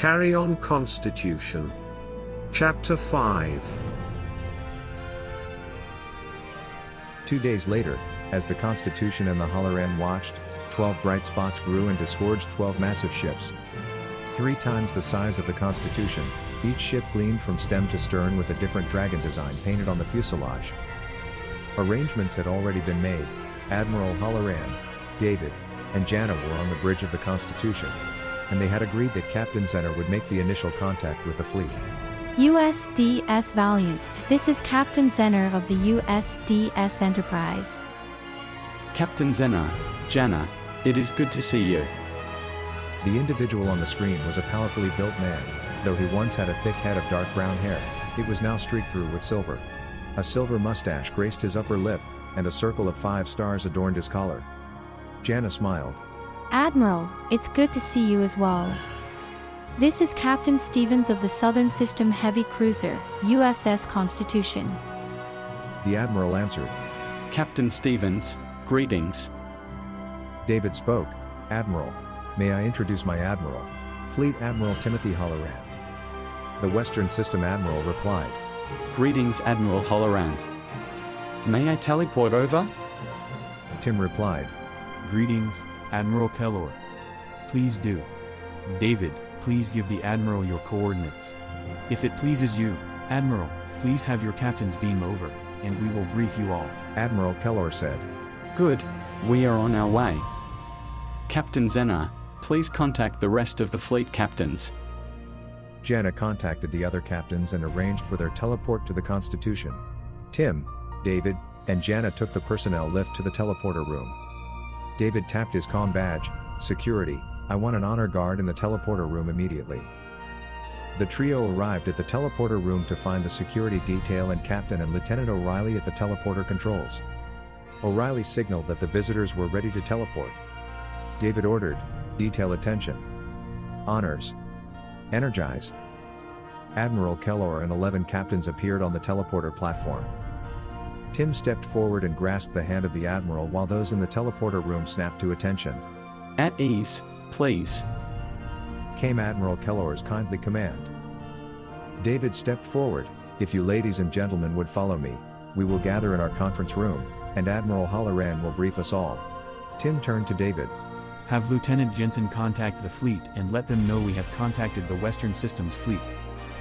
Carry on Constitution. Chapter 5. 2 days later, as the Constitution and the Halloran watched, 12 bright spots grew and disgorged 12 massive ships. 3 times the size of the Constitution, each ship gleamed from stem to stern with a different dragon design painted on the fuselage. Arrangements had already been made. Admiral Halloran, David, and Jana were on the bridge of the Constitution, and they had agreed that Captain Zenor would make the initial contact with the fleet. USDS Valiant, this is Captain Zenor of the USDS Enterprise. Captain Zenor, Jana, it is good to see you. The individual on the screen was a powerfully built man. Though he once had a thick head of dark brown hair, it was now streaked through with silver. A silver mustache graced his upper lip, and a circle of 5 stars adorned his collar. Jana smiled. Admiral, it's good to see you as well. This is Captain Stevens of the Southern System Heavy Cruiser, USS Constitution. The Admiral answered. Captain Stevens, greetings. David spoke. Admiral, may I introduce my Admiral, Fleet Admiral Timothy Halloran. The Western System Admiral replied. Greetings, Admiral Halloran. May I teleport over? Tim replied. Greetings, Admiral Kellor. Please do. David, please give the Admiral your coordinates. If it pleases you, Admiral, please have your captains beam over, and we will brief you all. Admiral Kellor said. Good, we are on our way. Captain Zenor, please contact the rest of the fleet captains. Jana contacted the other captains and arranged for their teleport to the Constitution. Tim, David, and Jana took the personnel lift to the teleporter room. David tapped his comm badge. Security, I want an honor guard in the teleporter room immediately. The trio arrived at the teleporter room to find the security detail and Captain and Lieutenant O'Reilly at the teleporter controls. O'Reilly signaled that the visitors were ready to teleport. David ordered, detail attention. Honors. Energize. Admiral Kellor and 11 captains appeared on the teleporter platform. Tim stepped forward and grasped the hand of the Admiral while those in the teleporter room snapped to attention. At ease, please. Came Admiral Kellor's kindly command. David stepped forward. If you ladies and gentlemen would follow me, we will gather in our conference room, and Admiral Halloran will brief us all. Tim turned to David. Have Lieutenant Jensen contact the fleet and let them know we have contacted the Western Systems fleet.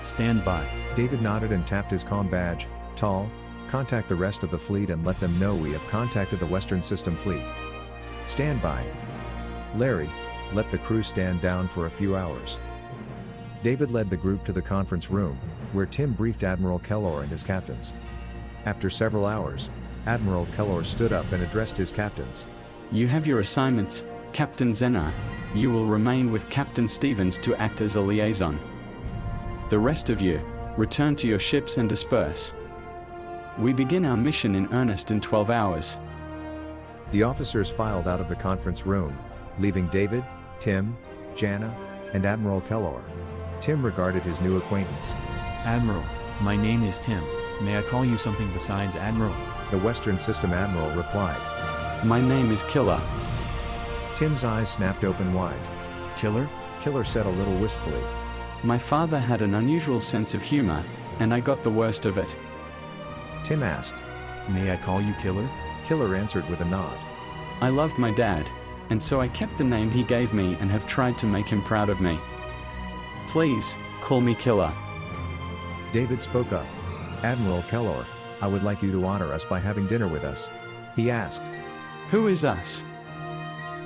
Stand by. David nodded and tapped his comm badge. Tall, contact the rest of the fleet and let them know we have contacted the Western System fleet. Stand by. Larry, let the crew stand down for a few hours. David led the group to the conference room, where Tim briefed Admiral Kellor and his captains. After several hours, Admiral Kellor stood up and addressed his captains. You have your assignments, Captain Zenor. You will remain with Captain Stevens to act as a liaison. The rest of you, return to your ships and disperse. We begin our mission in earnest in 12 hours. The officers filed out of the conference room, leaving David, Tim, Jana, and Admiral Kellor. Tim regarded his new acquaintance. Admiral, my name is Tim. May I call you something besides Admiral? The Western System Admiral replied. My name is Killer. Tim's eyes snapped open wide. Killer? Killer said a little wistfully. My father had an unusual sense of humor, and I got the worst of it. Tim asked. May I call you Killer? Killer answered with a nod. I loved my dad, and so I kept the name he gave me and have tried to make him proud of me. Please, call me Killer. David spoke up. Admiral Kellor, I would like you to honor us by having dinner with us. He asked. Who is us?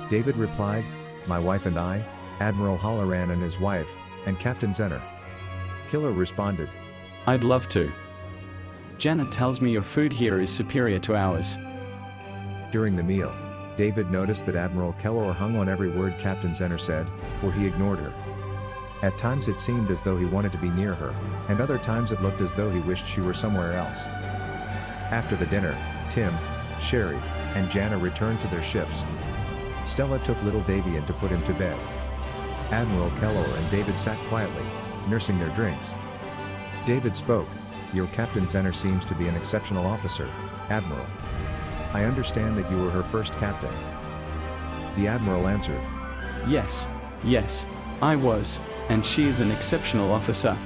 David replied, my wife and I, Admiral Halloran and his wife, and Captain Zenor. Killer responded. I'd love to. Jana tells me your food here is superior to ours. During the meal, David noticed that Admiral Kellor hung on every word Captain Zenor said, or he ignored her. At times it seemed as though he wanted to be near her, and other times it looked as though he wished she were somewhere else. After the dinner, Tim, Sherry, and Jana returned to their ships. Stella took little Davy in to put him to bed. Admiral Kellor and David sat quietly, nursing their drinks. David spoke. Your Captain Zenor seems to be an exceptional officer, Admiral. I understand that you were her first captain. The Admiral answered. Yes, I was, and she is an exceptional officer.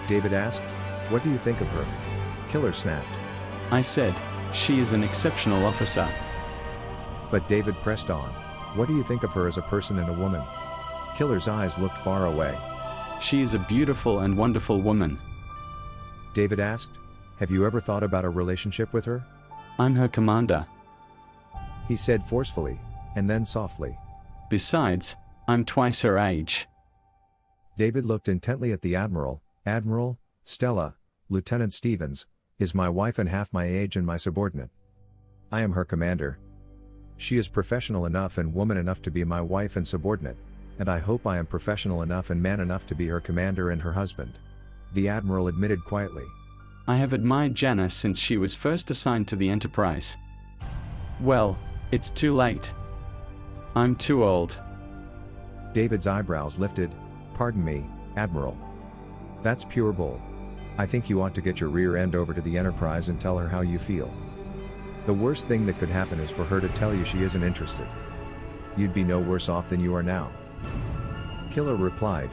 David asked. What do you think of her? Killer snapped. I said, she is an exceptional officer. But David pressed on. What do you think of her as a person and a woman? Killer's eyes looked far away. She is a beautiful and wonderful woman. David asked. Have you ever thought about a relationship with her? I'm her commander. He said forcefully, and then softly. Besides, I'm twice her age. David looked intently at the Admiral. Admiral, Stella, Lieutenant Stevens, is my wife and half my age and my subordinate. I am her commander. She is professional enough and woman enough to be my wife and subordinate, and I hope I am professional enough and man enough to be her commander and her husband. The Admiral admitted quietly. I have admired Jana since she was first assigned to the Enterprise. Well, it's too late. I'm too old. David's eyebrows lifted. Pardon me, Admiral. That's pure bull. I think you ought to get your rear end over to the Enterprise and tell her how you feel. The worst thing that could happen is for her to tell you she isn't interested. You'd be no worse off than you are now. Killer replied.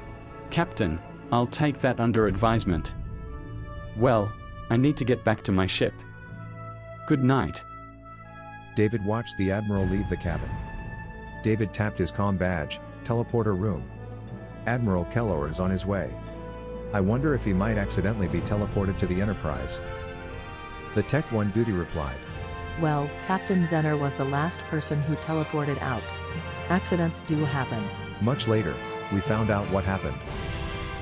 Captain, I'll take that under advisement. Well, I need to get back to my ship. Good night. David watched the Admiral leave the cabin. David tapped his comm badge. Teleporter room. Admiral Kellor is on his way. I wonder if he might accidentally be teleported to the Enterprise. The Tech 1 duty replied. Well, Captain Zenor was the last person who teleported out. Accidents do happen. Much later, we found out what happened.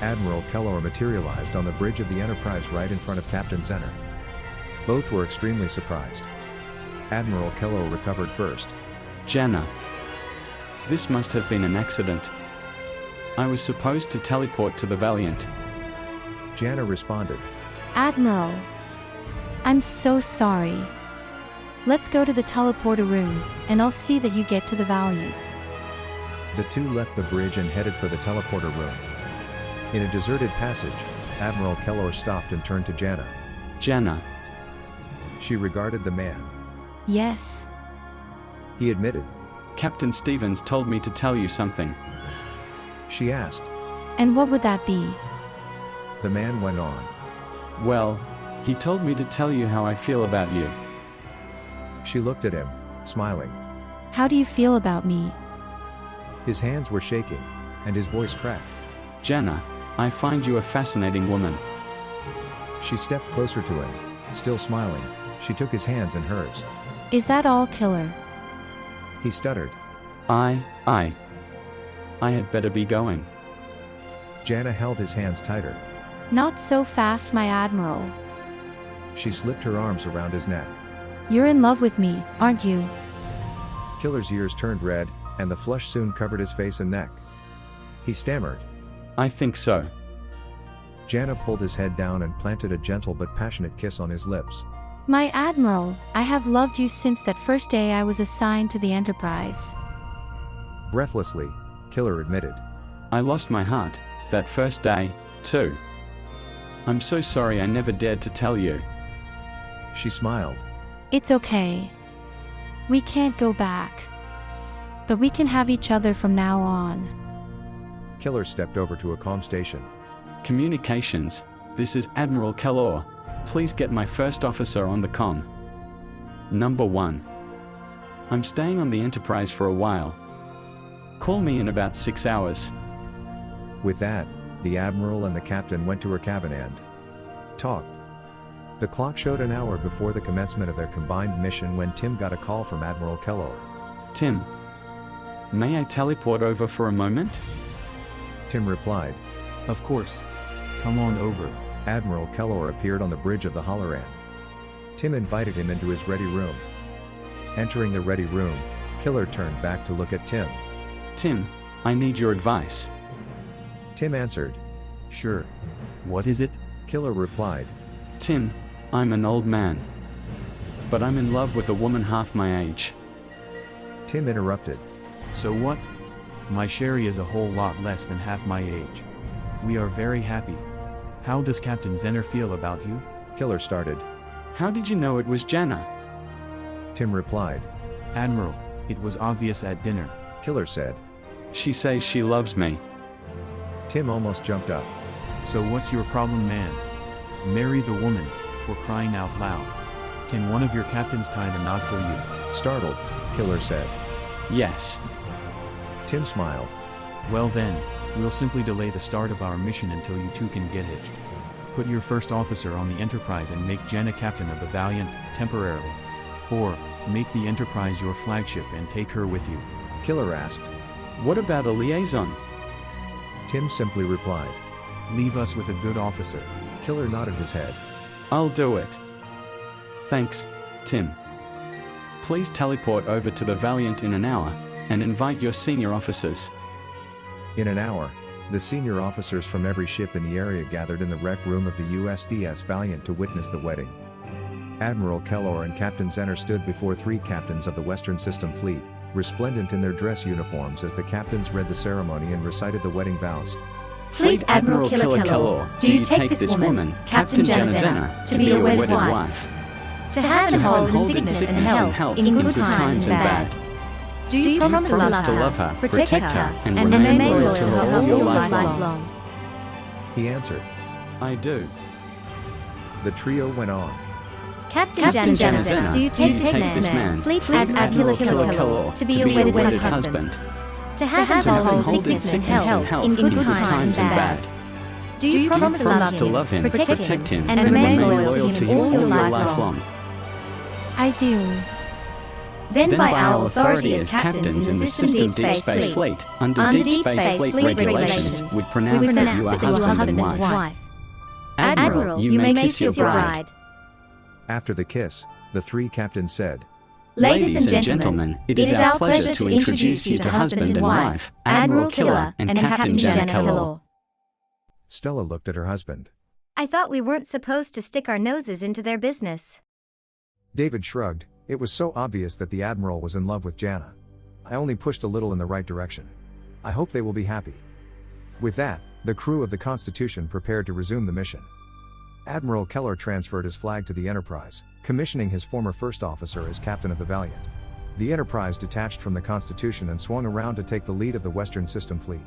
Admiral Kellor materialized on the bridge of the Enterprise right in front of Captain Zenor. Both were extremely surprised. Admiral Kellor recovered first. Jana. This must have been an accident. I was supposed to teleport to the Valiant. Jana responded. Admiral. I'm so sorry. Let's go to the teleporter room, and I'll see that you get to the Valiant. The two left the bridge and headed for the teleporter room. In a deserted passage, Admiral Kellor stopped and turned to Jana. Jana. She regarded the man. Yes. He admitted. Captain Stevens told me to tell you something. She asked. And what would that be? The man went on. Well, he told me to tell you how I feel about you. She looked at him, smiling. How do you feel about me? His hands were shaking, and his voice cracked. Jana, I find you a fascinating woman. She stepped closer to him, still smiling. She took his hands in hers. Is that all, Killer? He stuttered. I had better be going. Jana held his hands tighter. Not so fast, my Admiral. She slipped her arms around his neck. You're in love with me, aren't you? Killer's ears turned red, and the flush soon covered his face and neck. He stammered. I think so. Jana pulled his head down and planted a gentle but passionate kiss on his lips. My Admiral, I have loved you since that first day I was assigned to the Enterprise. Breathlessly, Killer admitted. I lost my heart, that first day, too. I'm so sorry I never dared to tell you. She smiled. It's okay. We can't go back. But we can have each other from now on. Killer stepped over to a comm station. Communications, this is Admiral Kellor. Please get my first officer on the comm. Number 1. I'm staying on the Enterprise for a while. Call me in about 6 hours. With that, the Admiral and the Captain went to her cabin and talked. The clock showed an hour before the commencement of their combined mission when Tim got a call from Admiral Kellor. Tim. May I teleport over for a moment? Tim replied. Of course. Come on over. Admiral Kellor appeared on the bridge of the Holoran. Tim invited him into his ready room. Entering the ready room, Killer turned back to look at Tim. Tim, I need your advice. Tim answered. Sure. What is it? Killer replied. Tim, I'm an old man. But I'm in love with a woman half my age. Tim interrupted. So what? My Sherry is a whole lot less than half my age. We are very happy. How does Captain Zenor feel about you? Killer started. How did you know it was Jana? Tim replied. Admiral, it was obvious at dinner. Killer said. She says she loves me. Tim almost jumped up. So what's your problem, man? Marry the woman, for crying out loud. Can one of your captains tie the knot for you? Startled, Killer said. Yes. Tim smiled. Well then, we'll simply delay the start of our mission until you two can get hitched. Put your first officer on the Enterprise and make Jenna captain of the Valiant, temporarily. Or, make the Enterprise your flagship and take her with you. Killer asked. What about a liaison? Tim simply replied. Leave us with a good officer. Killer nodded his head. I'll do it. Thanks, Tim. Please teleport over to the Valiant in an hour, and invite your senior officers. In an hour, the senior officers from every ship in the area gathered in the rec room of the USDS Valiant to witness the wedding. Admiral Kellor and Captain Zenor stood before 3 captains of the Western System Fleet, resplendent in their dress uniforms as the captains read the ceremony and recited the wedding vows. Fleet Admiral Kellor, do you take this woman, Captain Jenna Zenor, to be your wedded wife? To hand and hold in sickness and health, in good times and bad. Do you promise to love her, protect her, and remain loyal to her all your life long? He answered. I do. The trio went on. Captain Jenna Zenor, do you take this man, Fleet Admiral Kellor, to be your wedded husband? To hand and hold in sickness and health, in good times and bad. Do you promise to love him, protect him, and remain loyal to him all your life long? I do. Then by our authority as captains in the System Deep Space Fleet, under Deep Space Fleet regulations, we pronounce that you are husband and wife. Admiral, you may kiss your bride. After the kiss, the 3 captains said, Ladies and gentlemen, it is our pleasure to introduce you to husband and wife, Admiral Killer and Captain Jenna Kellor. Stella looked at her husband. I thought we weren't supposed to stick our noses into their business. David shrugged. It was so obvious that the Admiral was in love with Jana. I only pushed a little in the right direction. I hope they will be happy. With that, the crew of the Constitution prepared to resume the mission. Admiral Kellor transferred his flag to the Enterprise, commissioning his former first officer as captain of the Valiant. The Enterprise detached from the Constitution and swung around to take the lead of the Western System Fleet.